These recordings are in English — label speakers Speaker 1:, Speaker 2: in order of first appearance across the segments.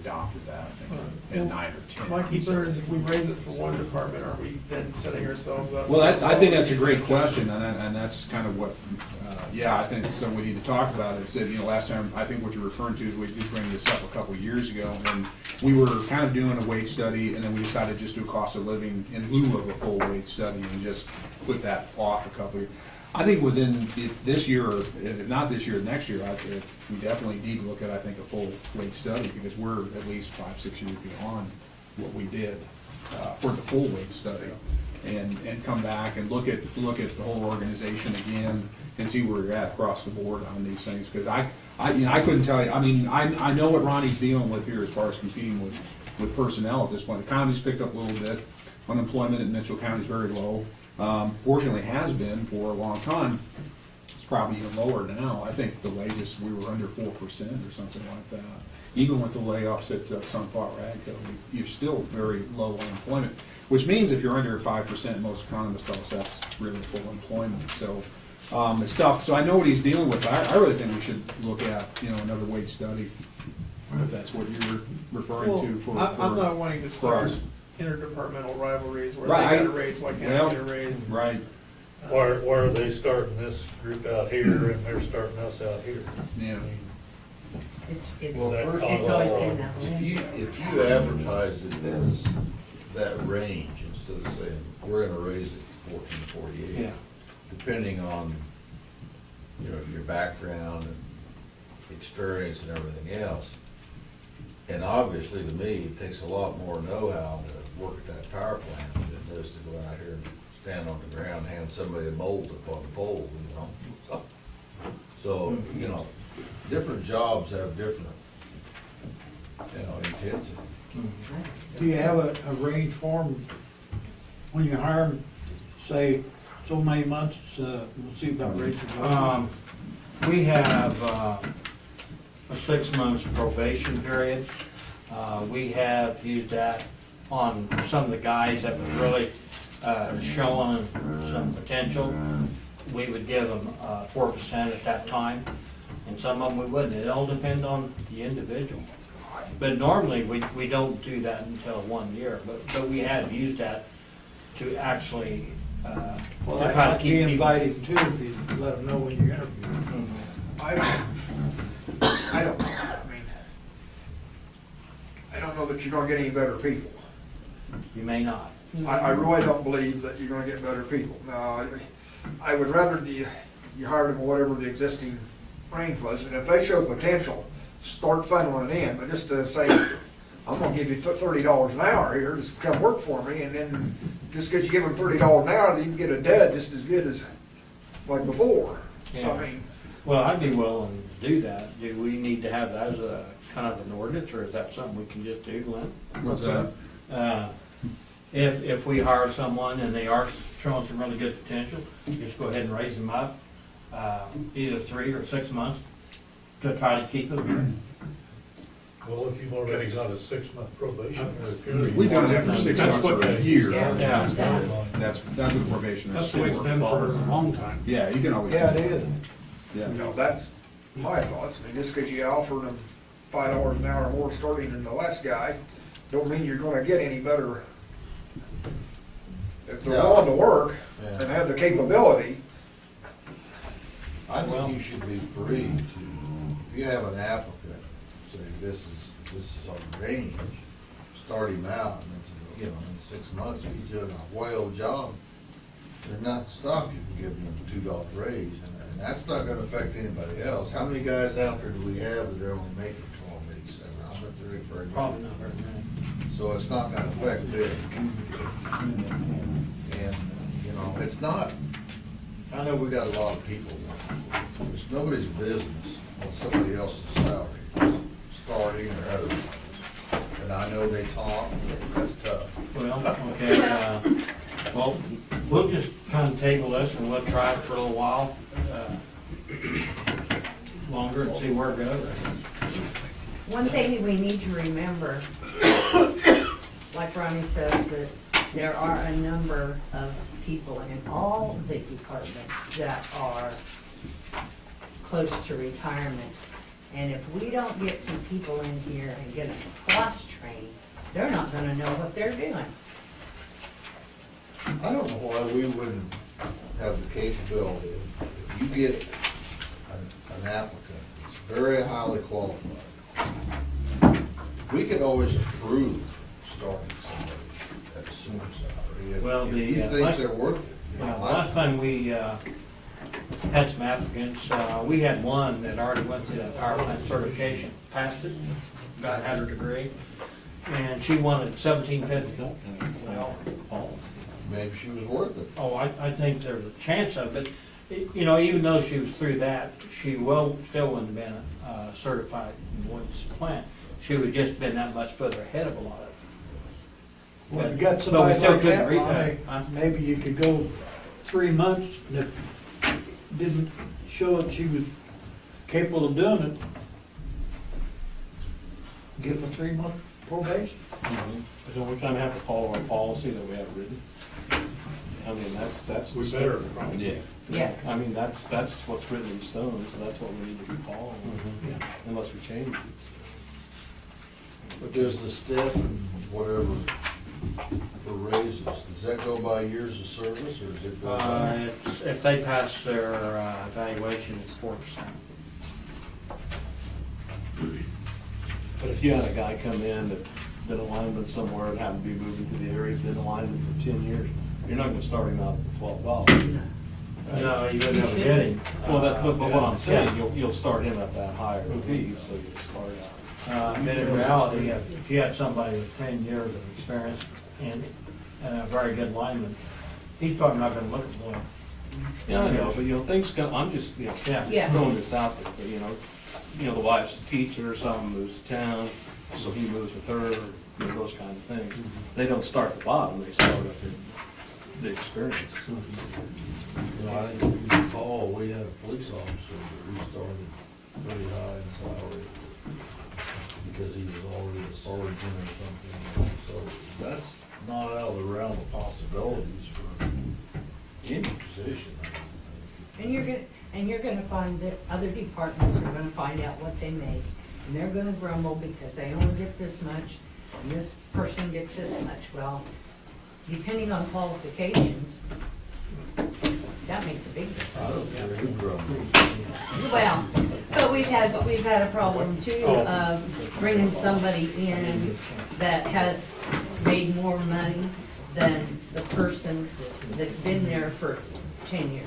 Speaker 1: adopted that, I think, in 9 or 10.
Speaker 2: My concern is if we raise it for one department, are we then setting ourselves up?
Speaker 1: Well, I think that's a great question, and that's kind of what, I think it's something we need to talk about. It said, last time, I think what you're referring to is we did bring this up a couple of years ago, and we were kind of doing a wage study, and then we decided to just do a cost of living in lieu of a full wage study and just put that off a couple of years. I think within this year, or if not this year, next year, we definitely need to look at, I think, a full wage study, because we're at least 5-6 years beyond what we did for the full wage study. And come back and look at the whole organization again and see where we're at across the board on these things. Because I couldn't tell you, I know what Ronnie's dealing with here as far as competing with personnel at this point. The economy's picked up a little bit. Unemployment in Mitchell County is very low. Fortunately has been for a long time. It's probably even lower now. I think the latest, we were under 4% or something like that. Even with the layoffs at Sunflower Agco, you're still very low unemployment, which means if you're under 5%, most economists tell us that's really full employment. So it's tough. So I know what he's dealing with. I really think we should look at, another wage study, if that's what you're referring to for
Speaker 2: I'm not wanting to
Speaker 1: for
Speaker 2: start
Speaker 1: us.
Speaker 2: interdepartmental rivalries where
Speaker 1: Right.
Speaker 2: they get a raise, why can't I get a raise?
Speaker 1: Right,
Speaker 3: Why are they starting this group out here and they're starting us out here?
Speaker 1: yeah.
Speaker 3: I mean,
Speaker 4: Well,
Speaker 3: that
Speaker 4: first
Speaker 3: common
Speaker 4: of all,
Speaker 3: law?
Speaker 4: if you advertise it as that range, instead of saying, we're gonna raise it to 1448,
Speaker 5: Yeah.
Speaker 4: depending on, your background and experience and everything else. And obviously, to me, it takes a lot more know-how to work at that power plant than it does to go out here and stand on the ground, hand somebody a mold up on the pole, So, different jobs have different, intensity.
Speaker 6: Do you have a range for them when you hire them, say, so many months, we'll see if that raise is
Speaker 5: We have a 6 months probation period. We have used that on some of the guys that were really showing some potential. We would give them 4% at that time, and some of them we wouldn't. It all depends on the individual. But normally, we don't do that until 1 year, but we have used that to actually
Speaker 6: Well,
Speaker 5: to try to
Speaker 6: I'd be
Speaker 5: keep people.
Speaker 6: inviting too, if you let them know when you interview.
Speaker 5: Mhm.
Speaker 2: I don't know. I don't know that you're gonna get any better people.
Speaker 5: You may not.
Speaker 2: I really don't believe that you're gonna get better people. Now, I would rather you hired them whatever the existing range was, and if they show potential, start funneling in, but just to say, I'm gonna give you $30 an hour here, just come work for me, and then just because you give them $30 an hour, you can get a dud just as good as like before. So,
Speaker 5: Yeah.
Speaker 2: I mean,
Speaker 5: Well, I'd be willing to do that. Do we need to have that as a kind of an ordinance, or is that something we can just do, Glenn?
Speaker 1: What's that?
Speaker 5: If we hire someone and they are showing some really good potential, just go ahead and raise them up, either 3 or 6 months to try to keep them here.
Speaker 3: Well, if you've already got a 6-month probation period.
Speaker 1: We've done it after 6 months or a year.
Speaker 5: Yeah.
Speaker 1: That's what probation is.
Speaker 7: That's the way it's been for a long time.
Speaker 1: Yeah, you can always.
Speaker 6: Yeah, it is.
Speaker 1: Yeah.
Speaker 2: that's my thoughts. I mean, just because you offered them $5 an hour more starting than the last guy, don't mean you're gonna get any better. If they're
Speaker 4: Yeah.
Speaker 2: willing to work
Speaker 4: Yeah.
Speaker 2: and have the capability,
Speaker 4: I
Speaker 5: Well-
Speaker 4: think you should be free to, if you have an applicant, say, this is our range, start him out, and it's, in 6 months, if he's doing a whale job, they're not to stop you from giving him a $2 raise, and that's not gonna affect anybody else. How many guys out there do we have that are only making 12.87? I bet there ain't very many.
Speaker 5: Probably not very many.
Speaker 4: So it's not gonna affect them. And, it's not, I know we got a lot of people, it's nobody's business what somebody else's salary is, starting or otherwise. And I know they talk, that's tough.
Speaker 5: Well, okay, well, we'll just kind of table this and we'll try it for a little while, longer and see where it goes.
Speaker 8: One thing we need to remember, like Ronnie says, that there are a number of people in all the departments that are close to retirement. And if we don't get some people in here and get them gonna know what they're doing.
Speaker 4: I don't know why we wouldn't have the capability, if you get an applicant that's very highly qualified, we could always approve starting somebody at a similar salary.
Speaker 5: Well,
Speaker 4: If
Speaker 5: the,
Speaker 4: you think
Speaker 5: last-
Speaker 4: they're worth it. you know,
Speaker 5: Last time we had some applicants, we had one that already went through that power plant certification, passed it, had her degree, and she wanted $17.50. Well,
Speaker 4: Maybe she was worth it.
Speaker 5: oh, I think there's a chance of it. You know, even though she was through that, she still wouldn't have been certified in Woods plant. She would just been that much further ahead of a lot of it.
Speaker 6: Well, if you got
Speaker 5: But we
Speaker 6: somebody
Speaker 5: still
Speaker 6: like
Speaker 5: couldn't
Speaker 6: that,
Speaker 5: read
Speaker 6: Ronnie,
Speaker 5: that,
Speaker 6: maybe you could go 3 months, and if didn't show that she was capable of doing it, give them a 3-month probation.
Speaker 7: So we're gonna have to follow our policy that we have written. I mean, that's.
Speaker 3: We better.
Speaker 7: Yeah.
Speaker 8: Yeah.
Speaker 7: I mean, that's what's written in stone, so that's what we need to be following, unless we change it.
Speaker 4: But does the step and whatever for raises, does that go by years of service, or does it go by?
Speaker 5: If they pass their evaluation, it's 4%.
Speaker 7: But if you had a guy come in that been a lineman somewhere and happened to be moving to the area, been a lineman for 10 years, you're not gonna start him out at $12.
Speaker 5: No, you wouldn't ever get him.
Speaker 7: Well, but what I'm saying, you'll start him at that higher fee, so you'll start out.
Speaker 5: But in reality, if you had somebody with 10 years of experience and a very good lineman, he's probably not gonna look at one.
Speaker 7: Yeah, I know, but things come, I'm just,
Speaker 8: Yeah.
Speaker 7: throwing this out there, but the wife's a teacher or something, moves to town, so he moves with her, those kind of things. They don't start at the bottom, they start at the experience.
Speaker 4: I think if you recall, we had a police officer that we started pretty high in salary because he was already a sergeant or something. So that's not out of the realm of possibilities for any position.
Speaker 8: And you're gonna find that other departments are gonna find out what they make, and they're gonna grumble because they only get this much, and this person gets this much. Well, depending on qualifications, that makes a big
Speaker 4: I
Speaker 8: difference.
Speaker 4: don't care who grumbles.
Speaker 8: Well, but we've had a problem too of bringing somebody in that has made more money than the person that's been there for 10 years.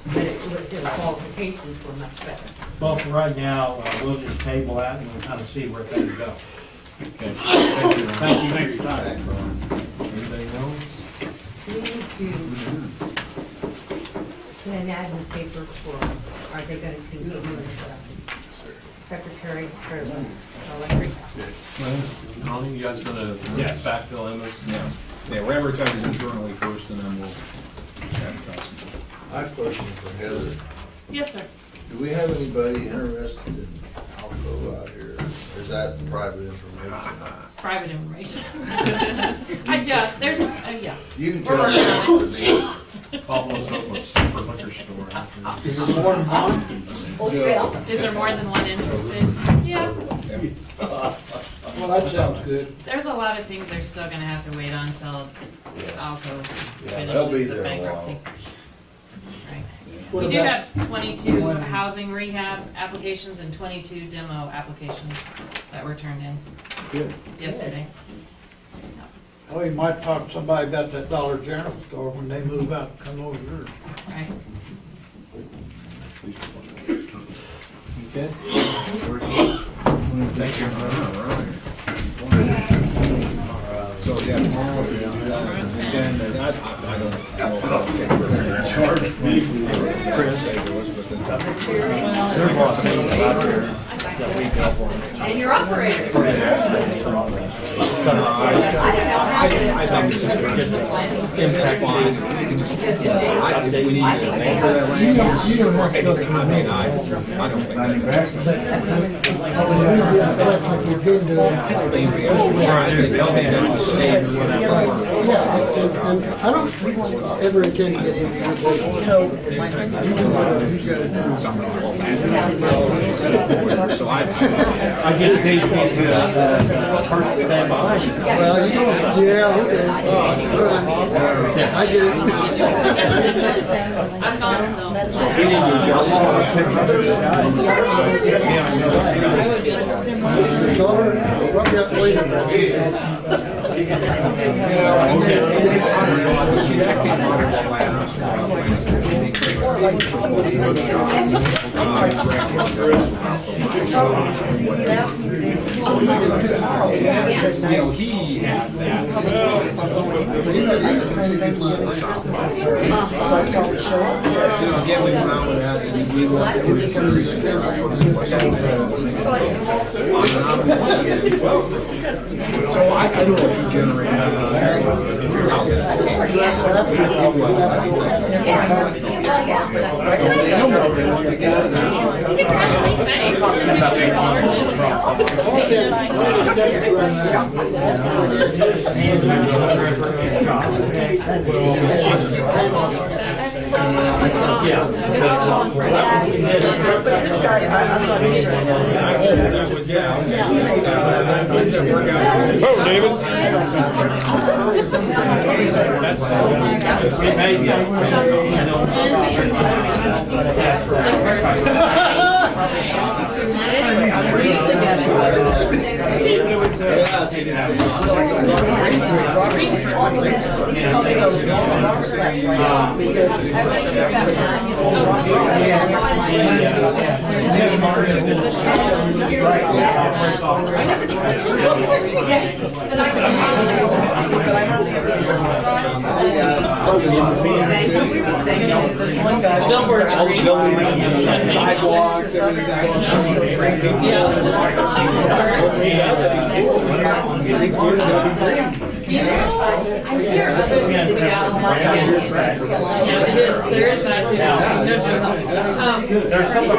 Speaker 8: But their qualifications were much better.
Speaker 5: Well, for right now, we'll just table that and we'll kind of see where things go.
Speaker 7: Okay. Thank you.
Speaker 5: Thank you for your time.
Speaker 7: Anything else?
Speaker 8: We need to put an ad in the paper for, are they gonna continue with Secretary for the electric?
Speaker 7: Ronnie, you guys gonna
Speaker 1: Yes.
Speaker 7: backfill Emma's?
Speaker 1: Yeah, we're advertising internally first, and then we'll advertise.
Speaker 4: I have a question for Heather.
Speaker 9: Yes, sir.
Speaker 4: Do we have anybody interested in Alco out here? Or is that private information?
Speaker 9: Private information. Yeah, there's, yeah.
Speaker 4: You can
Speaker 9: We're
Speaker 4: tell
Speaker 9: working on
Speaker 4: me.
Speaker 7: Follow us up with super liquor store.
Speaker 6: Is there more than one?
Speaker 8: Oh, yeah.
Speaker 9: Is there more than one interested? Yeah.
Speaker 6: Well, that sounds good.
Speaker 9: There's a lot of things they're still gonna have to wait on until Alco
Speaker 4: Yeah, they'll be
Speaker 9: finishes the
Speaker 4: there a while.
Speaker 9: bankruptcy. Right.
Speaker 6: What
Speaker 9: We do
Speaker 6: about
Speaker 9: have 22
Speaker 6: when-
Speaker 9: housing rehab applications and 22 demo applications that were turned in
Speaker 7: Good.
Speaker 9: yesterday.
Speaker 6: Oh, you might talk to somebody about that Dollar General store when they move out, come over here.
Speaker 9: Right.
Speaker 7: Okay.
Speaker 1: Thank you. So, yeah, tomorrow, if you do that, I don't know if I'll take her charge. Chris, say to us, but then.
Speaker 5: There's a lot of things out there that we go for.
Speaker 8: And your operator.
Speaker 1: I don't know. I think it's just I think we need to anchor that range. I mean, I don't think that's.
Speaker 10: I don't ever intend to get him.
Speaker 1: So I
Speaker 5: I get paid for the person stand behind.
Speaker 10: Well, yeah, okay. I get it.
Speaker 9: I'm gone until.
Speaker 10: Color, what got waiting for
Speaker 1: He had that. Again, we went out with that, and we went to so I don't know if you generate
Speaker 11: But this guy, I'm not interested.
Speaker 1: Oh, David.
Speaker 9: Billboards are green.
Speaker 1: Sidewalks,
Speaker 9: There is that too.
Speaker 5: There's some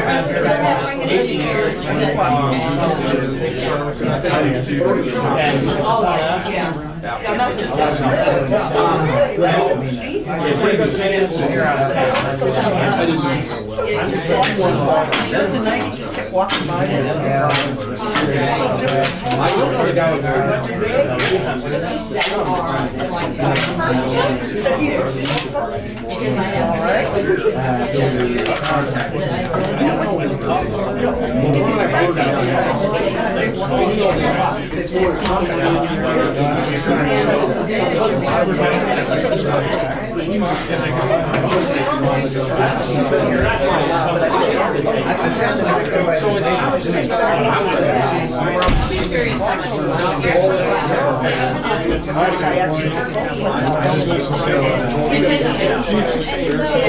Speaker 5: around here that
Speaker 11: I'm not just saying. Just walking, the night he just kept walking by us. He said, eat it. All right.
Speaker 9: So